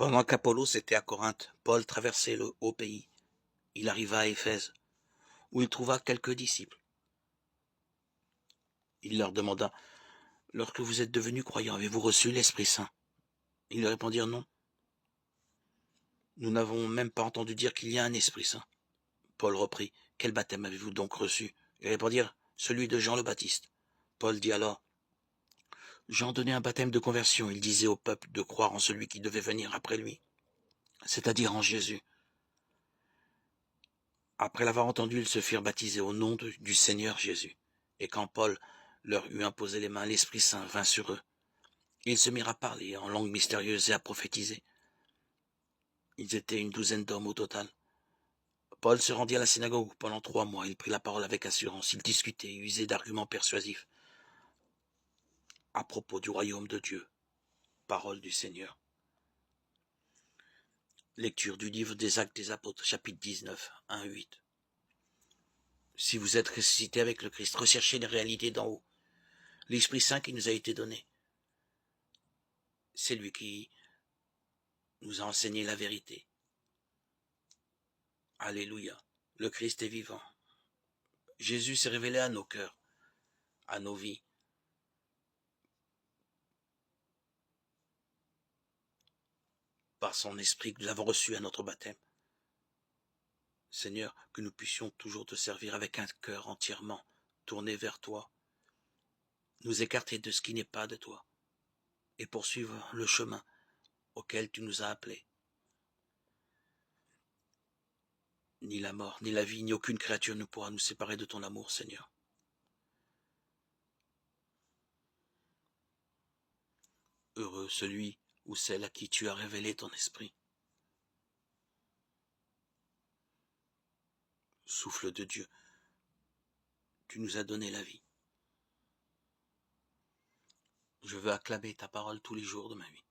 Pendant qu'Apollos était à Corinthe, Paul traversait le haut pays. Il arriva à Éphèse, où il trouva quelques disciples. Il leur demanda, « Lorsque vous êtes devenus croyants, avez-vous reçu l'Esprit Saint ?» Ils lui répondirent, « Non. Nous n'avons même pas entendu dire qu'il y a un Esprit Saint. » Paul reprit, « Quel baptême avez-vous donc reçu ?» Ils répondirent, « Celui de Jean le Baptiste. » Paul dit alors, « Jean donnait un baptême de conversion. Il disait au peuple de croire en celui qui devait venir après lui, c'est-à-dire en Jésus. » Après l'avoir entendu, ils se firent baptiser au nom du Seigneur Jésus. Et quand Paul leur eut imposé les mains, l'Esprit Saint vint sur eux. Ils se mirent à parler en langue mystérieuse et à prophétiser. Ils étaient une douzaine d'hommes au total. Paul se rendit à la synagogue pendant 3 mois. Il prit la parole avec assurance. Il discutait et usait d'arguments persuasifs à propos du royaume de Dieu. Parole du Seigneur. Lecture du livre des Actes des Apôtres, chapitre 19, 1-8. Si vous êtes ressuscité avec le Christ, recherchez les réalités d'en haut. L'Esprit Saint qui nous a été donné, c'est lui qui nous a enseigné la vérité. Alléluia. Le Christ est vivant. Jésus s'est révélé à nos cœurs, à nos vies. Par son esprit que nous avons reçu à notre baptême. Seigneur, que nous puissions toujours te servir avec un cœur entièrement tourné vers toi, nous écarter de ce qui n'est pas de toi et poursuivre le chemin auquel tu nous as appelés. Ni la mort, ni la vie, ni aucune créature ne pourra nous séparer de ton amour, Seigneur. Heureux celui ou celle à qui tu as révélé ton esprit. Souffle de Dieu, tu nous as donné la vie. Je veux acclamer ta parole tous les jours de ma vie.